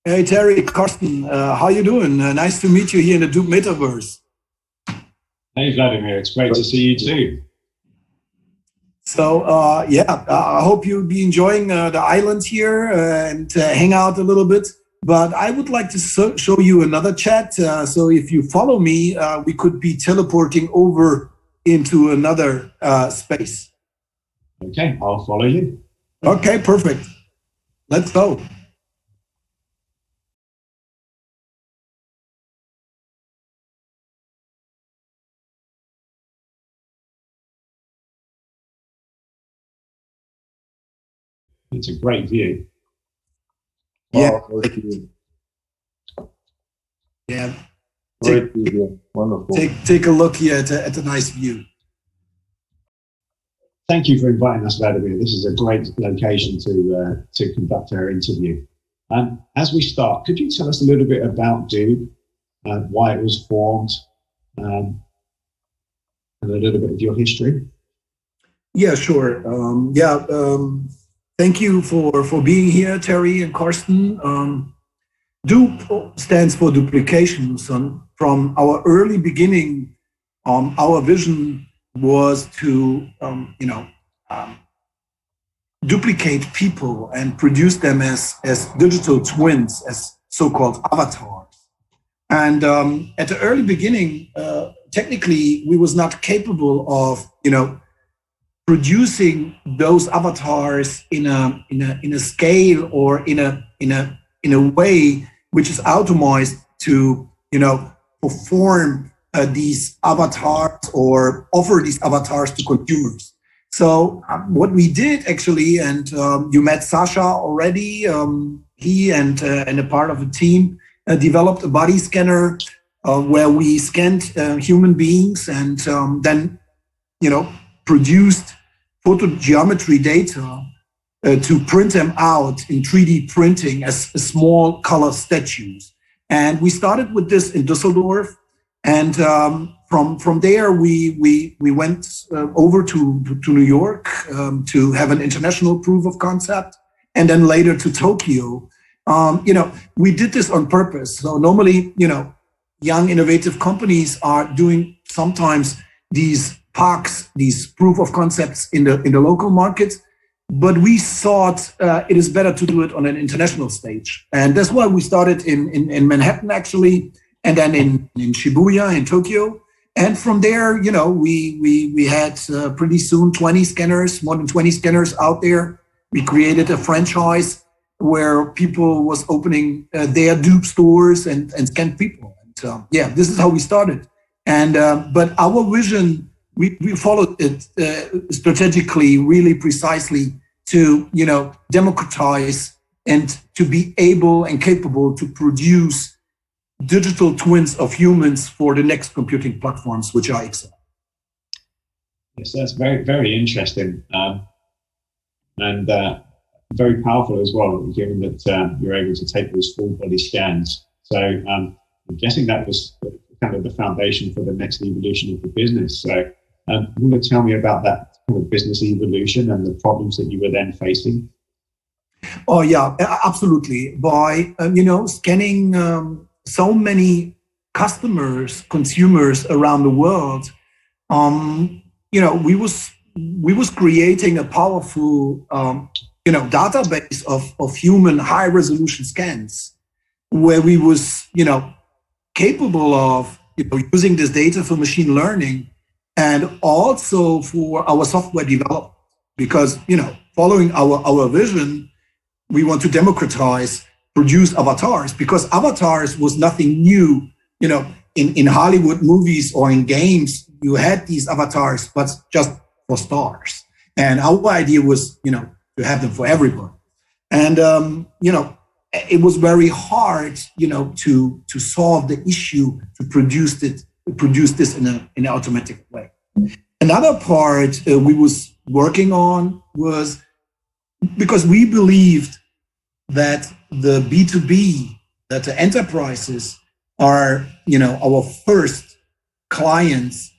Hey Terry, Karsten, how you doing? Nice to meet you here in the doob Metaverse. Hey Vladimir, it's great to see you too. So I hope you'll be enjoying the island here and hang out a little bit. But I would like to show you another chat. So if you follow me, we could be teleporting over into another space. Okay, I'll follow you. Okay, perfect. Let's go. It's a great view. Yeah. Wow, Yeah. great video. Wonderful. Take a look here at the nice view. Thank you for inviting us, Vladimir. This is a great location to conduct our interview. As we start, could you tell us a little bit about doob, why it was formed, and a little bit of your history? Yeah, sure. Thank you for being here, Terry and Karsten. Doob stands for duplication. So from our early beginning, our vision was to duplicate people and produce them as digital twins, as so-called avatars. And at the early beginning, technically, we was not capable of producing those avatars in a scale or in a way which is optimized to perform these avatars or offer these avatars to consumers. So what we did actually, and you met Sasha already, he and a part of the team developed a body scanner where we scanned human beings and then produced photogeometry data to print them out in 3D printing as small color statues. And we started with this in Düsseldorf. And from there, we went over to New York to have an international proof of concept, and then later to Tokyo. We did this on purpose. So normally, young innovative companies are doing sometimes these POCs, these proof of concepts in the local market, but we thought it is better to do it on an international stage. And that's why we started in Manhattan, actually, and then in Shibuya, in Tokyo. And from there, we had pretty soon 20 scanners, more than 20 scanners out there. We created a franchise where people was opening their doob stores and scanned people. And this is how we started. And but our vision, we followed it strategically, really precisely to democratize and to be able and capable to produce digital twins of humans for the next computing platforms, which are Excel. Yes, that's very, very interesting, and very powerful as well, given that you're able to take those full body scans. So I'm guessing that was kind of the foundation for the next evolution of the business. So you want to tell me about that kind of business evolution and the problems that you were then facing? Oh yeah, absolutely. By scanning so many consumers around the world, we was creating a powerful database of human high resolution scans, where we was capable of using this data for machine learning and also for our software development, because following our vision, we want to democratize, produce avatars, because avatars was nothing new. In Hollywood movies or in games, you had these avatars, but just for stars. And our idea was, to have them for everybody. And it was very hard, to solve the issue, to produce this in an automatic way. Another part we was working on was because we believed that the B2B, that the enterprises are, our first clients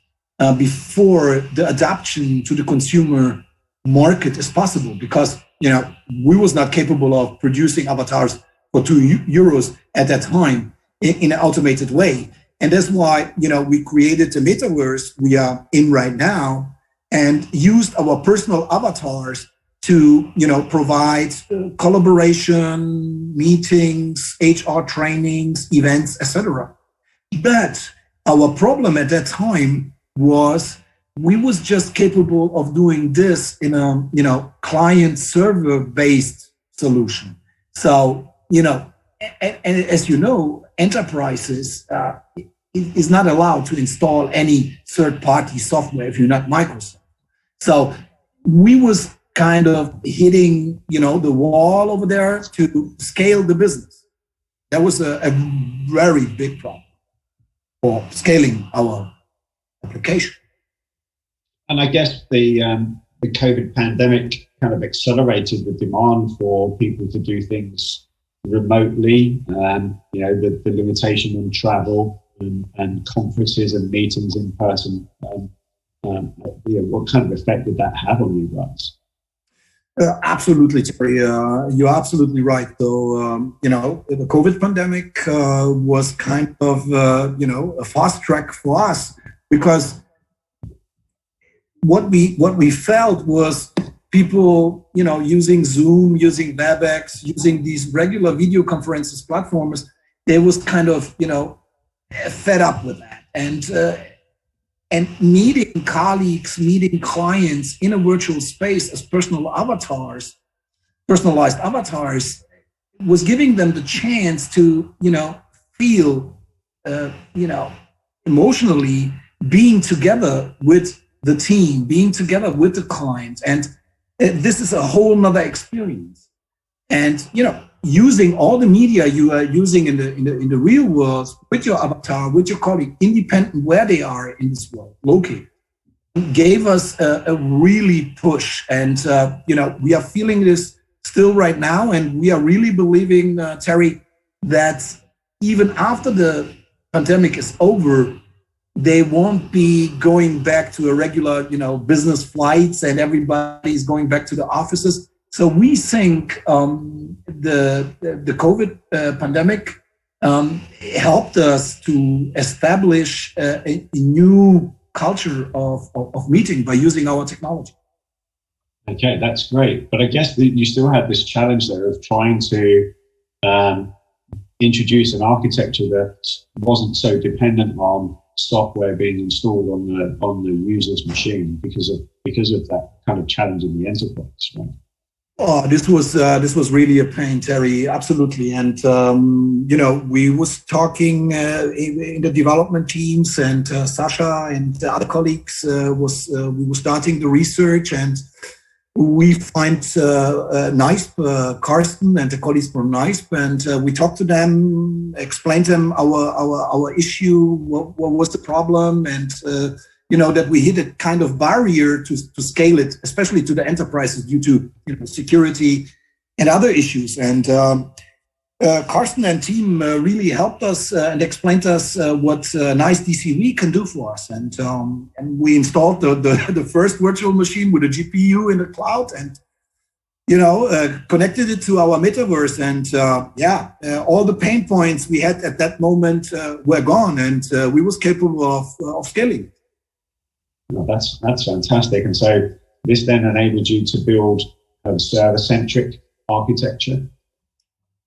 before the adaptation to the consumer market is possible, because, we was not capable of producing avatars or 2 euros at that time in an automated way. And that's why, we created the Metaverse we are in right now and used our personal avatars to, provide collaboration, meetings, HR trainings, events, etc. But our problem at that time was we was just capable of doing this in a, client server based solution. So, and as you know, enterprises is not allowed to install any third-party software if you're not Microsoft. So we was kind of hitting, the wall over there to scale the business. That was a very big problem for scaling our application. And I guess the COVID pandemic kind of accelerated the demand for people to do things remotely. The limitation on travel and conferences and meetings in person. What kind of effect did that have on you guys? Absolutely, Terry. You're absolutely right. Though, the COVID pandemic was kind of, a fast track for us, because what we felt was people, using Zoom, using WebEx, using these regular video conferences platforms, they was kind of, fed up with that. And meeting colleagues, meeting clients in a virtual space as personalized avatars was giving them the chance to, feel, emotionally being together with the team, being together with the client. And this is a whole nother experience. And, using all the media you are using in the real world with your avatar, with your colleague, independent where they are in this world, located, gave us a really push. And, we are feeling this still right now. And we are really believing, Terry, that even after the pandemic is over, they won't be going back to a regular, business flights and everybody is going back to the offices. So we think the COVID pandemic helped us to establish a new culture of meeting by using our technology. Okay, that's great. But I guess you still had this challenge there of trying to introduce an architecture that wasn't so dependent on software being installed on the user's machine because of that kind of challenge in the enterprise, right? Oh, this was really a pain, Terry. Absolutely. And, we was talking in the development teams, and Sasha and the other colleagues we were starting the research, and we find NICE, Karsten and the colleagues from NICE, and we talked to them, explained them our issue, what was the problem, and that we hit a kind of barrier to scale it, especially to the enterprises due to security and other issues. And Karsten and team really helped us and explained us what NICE DCV can do for us. And we installed the first virtual machine with a GPU in the cloud, and connected it to our Metaverse. And all the pain points we had at that moment were gone, and we was capable of scaling. Well, that's fantastic. And so this then enabled you to build a server-centric architecture?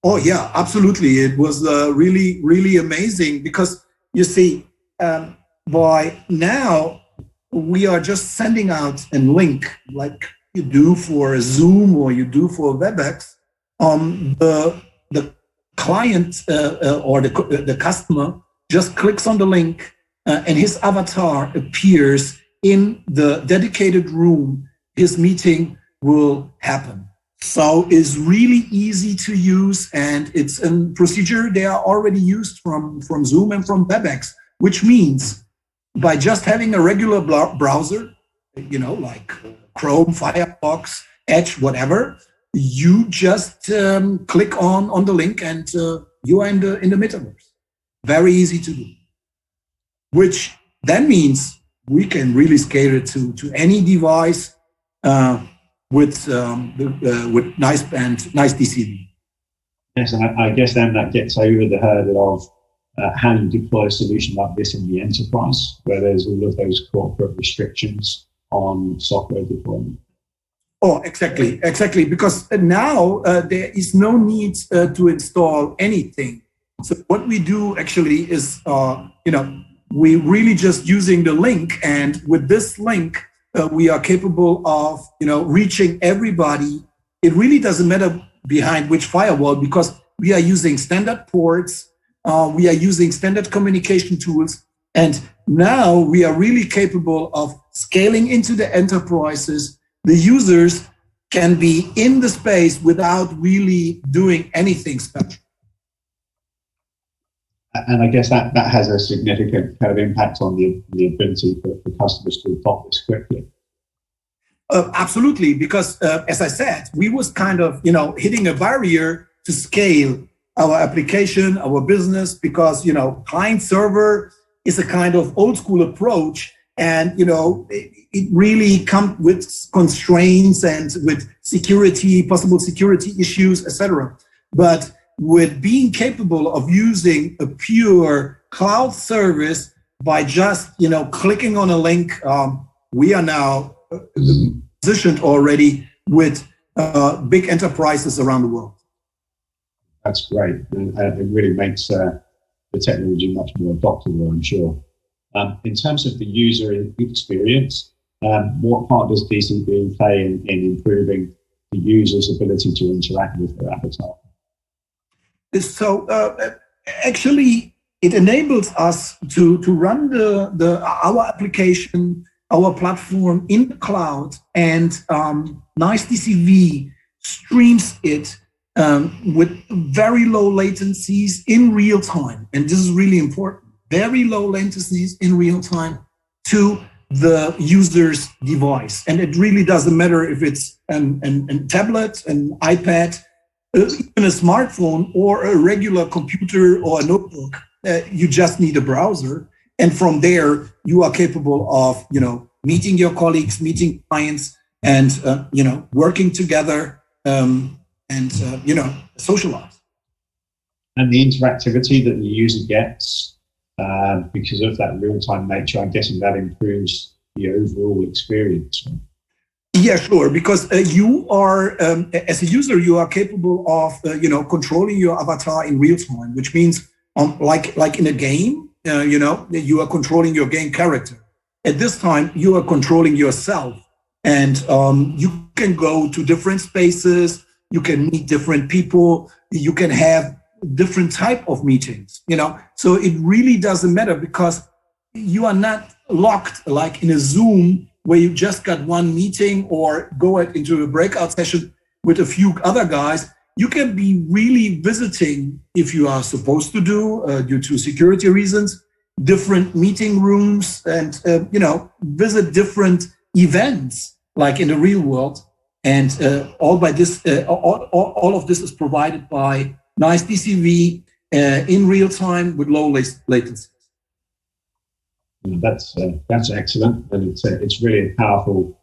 Oh, yeah, absolutely. It was really, really amazing, because you see, by now we are just sending out a link like you do for Zoom or you do for WebEx. The client or the customer just clicks on the link and his avatar appears in the dedicated room his meeting will happen. So it's really easy to use, and it's a procedure they are already used from Zoom and from WebEx, which means by just having a regular browser, like Chrome, Firefox, Edge, whatever, you just click on the link and you are in the Metaverse. Very easy to do, which then means we can really scale it to any device with NICE and NICE DCV. Yes, and I guess then that gets over the hurdle of how you deploy a solution like this in the enterprise, where there's all of those corporate restrictions on software deployment. Oh, exactly. Because now there is no need to install anything. So what we do actually is, we really just using the link, and with this link, we are capable of, reaching everybody. It really doesn't matter behind which firewall, because we are using standard ports, we are using standard communication tools, and now we are really capable of scaling into the enterprises. The users can be in the space without really doing anything special. And I guess that has a significant kind of impact on the ability for customers to adopt this quickly. Absolutely, because as I said, we was kind of, hitting a barrier to scale our application, our business, because, client server is a kind of old school approach, and, it really comes with constraints and with security, possible security issues, etc. But with being capable of using a pure cloud service by just, clicking on a link, we are now positioned already with big enterprises around the world. That's great. It really makes the technology much more adoptable, I'm sure. In terms of the user experience, what part does DCV play in improving the user's ability to interact with their avatar? So actually, it enables us to run our application, our platform in the cloud, and NICE DCV streams it with very low latencies in real time. And this is really important. Very low latencies in real time to the user's device. And it really doesn't matter if it's a tablet, an iPad, even a smartphone, or a regular computer or a notebook. You just need a browser. And from there, you are capable of, meeting your colleagues, meeting clients, and, working together and socialize. And the interactivity that the user gets, because of that real-time nature, I'm guessing that improves the overall experience. Yeah, sure. Because you are, as a user, you are capable of, controlling your avatar in real time, which means, like in a game, you are controlling your game character. At this time, you are controlling yourself, and you can go to different spaces. You can meet different people. You can have different type of meetings. So it really doesn't matter, because you are not locked like in a Zoom where you just got one meeting or go into a breakout session with a few other guys. You can be really visiting, if you are supposed to do, due to security reasons, different meeting rooms, and visit different events like in the real world. And all of this is provided by NICE DCV in real time with low latency. That's excellent, and it's really a powerful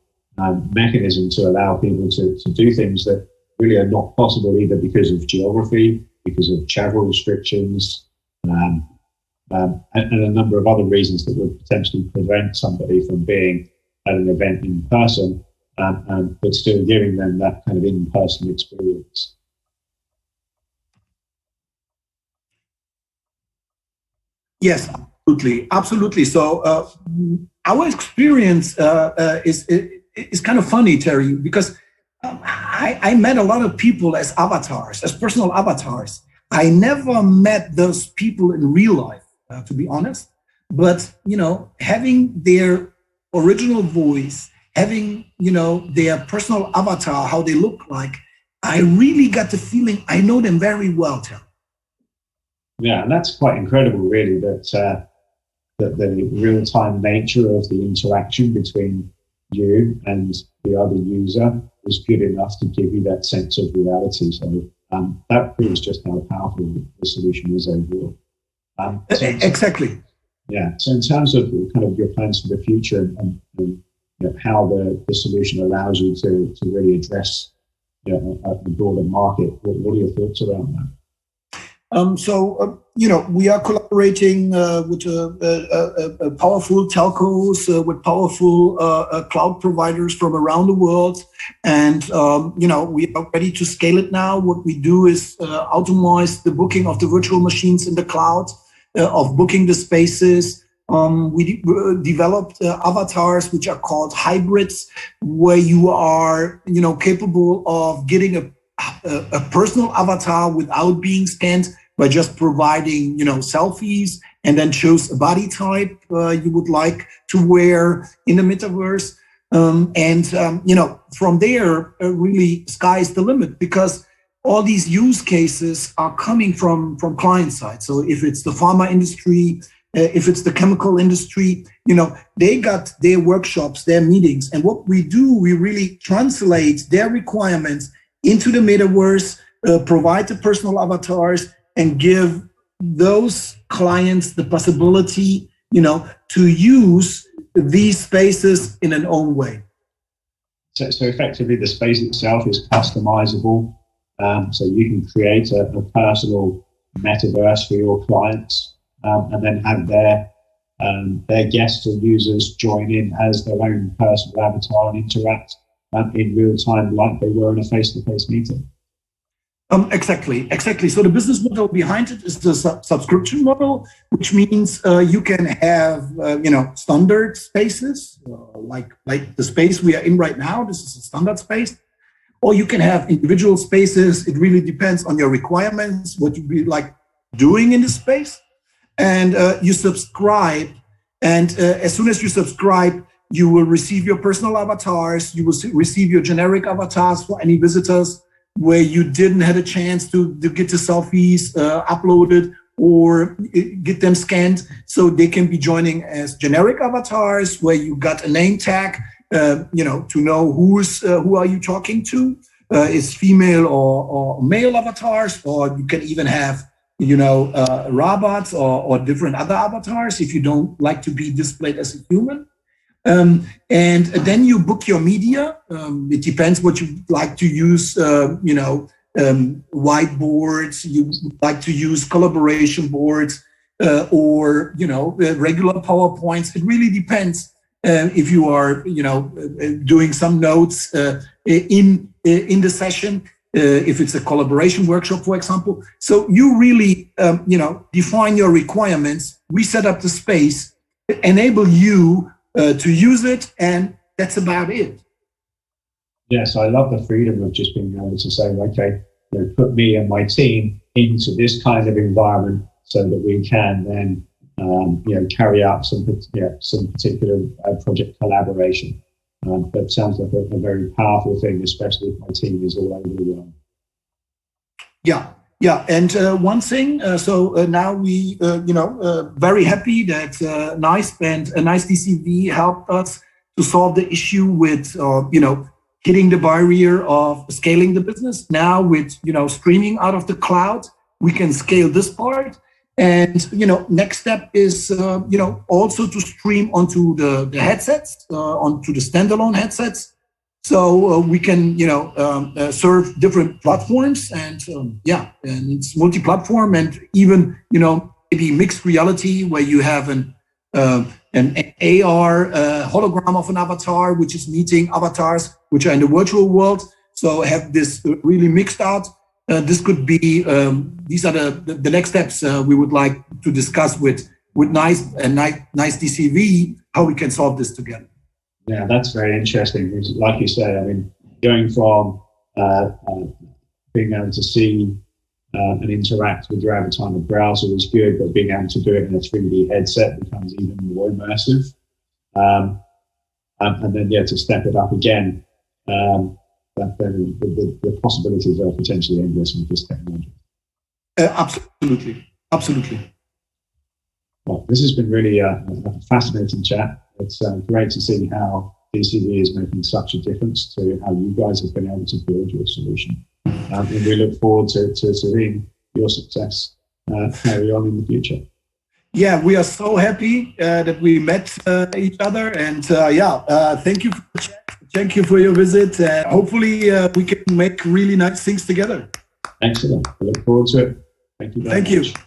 mechanism to allow people to do things that really are not possible either because of geography, because of travel restrictions, and a number of other reasons that would potentially prevent somebody from being at an event in person, but still giving them that kind of in-person experience. Yes, absolutely. So our experience is kind of funny, Terry, because I met a lot of people as avatars, as personal avatars. I never met those people in real life, to be honest. But having their original voice, having their personal avatar, how they look like, I really got the feeling I know them very well, Terry. Yeah, and that's quite incredible, really, that the real-time nature of the interaction between you and the other user is good enough to give you that sense of reality. So that proves just how powerful the solution is overall. Exactly. Yeah. So in terms of kind of your plans for the future and how the solution allows you to really address a broader market, what are your thoughts around that? We are collaborating with powerful telcos, with powerful cloud providers from around the world. And, we are ready to scale it now. What we do is automate the booking of the virtual machines in the cloud, of booking the spaces. We developed avatars, which are called hybrids, where you are, capable of getting a personal avatar without being scanned by just providing, selfies, and then choose a body type you would like to wear in the metaverse. From there, really sky's the limit, because all these use cases are coming from client side. So if it's the pharma industry, if it's the chemical industry, they got their workshops, their meetings. And what we do, we really translate their requirements into the metaverse, provide the personal avatars, and give those clients the possibility, to use these spaces in an own way. So effectively, the space itself is customizable. So you can create a personal metaverse for your clients, and then have their guests or users join in as their own personal avatar and interact in real time like they were in a face-to-face meeting. Exactly. So the business model behind it is the subscription model, which means you can have standard spaces like the space we are in right now. This is a standard space, or you can have individual spaces. It really depends on your requirements, what you be like doing in the space, and you subscribe. And as soon as you subscribe, you will receive your personal avatars. You will receive your generic avatars for any visitors where you didn't have a chance to get the selfies uploaded or get them scanned. So they can be joining as generic avatars where you got a name tag, to know who are you talking to. Is female or male avatars, or you can even have, robots or different other avatars if you don't like to be displayed as a human. And then you book your media. It depends what you like to use, whiteboards, you like to use collaboration boards, or, regular PowerPoints. It really depends if you are, doing some notes in the session, if it's a collaboration workshop, for example. So you really, define your requirements. We set up the space, enable you to use it, and that's about it. Yes, I love the freedom of just being able to say, okay, put me and my team into this kind of environment so that we can then, carry out some particular project collaboration. That sounds like a very powerful thing, especially if my team is all over the world. Yeah, and one thing, now we, very happy that NICE and NICE DCV helped us to solve the issue with, hitting the barrier of scaling the business. Now with, streaming out of the cloud, we can scale this part. And, next step is, also to stream onto the headsets, onto the standalone headsets. So we can, serve different platforms, and and it's multi-platform, and even, maybe mixed reality where you have an AR hologram of an avatar, which is meeting avatars which are in the virtual world. So have this really mixed out. This could be, these are the next steps we would like to discuss with NICE and NICE DCV, how we can solve this together. Yeah, that's very interesting. Like you say, I mean, going from being able to see and interact with your avatar in the browser is good, but being able to do it in a 3D headset becomes even more immersive. And then, to step it up again, then the possibilities are potentially endless with this technology. Absolutely. Well, this has been really a fascinating chat. It's great to see how DCV is making such a difference to how you guys have been able to build your solution. And we look forward to seeing your success carry on in the future. Yeah, we are so happy that we met each other. And thank you for the chat. Thank you for your visit. Hopefully we can make really nice things together. Excellent. I look forward to it. Thank you very Thank you. much.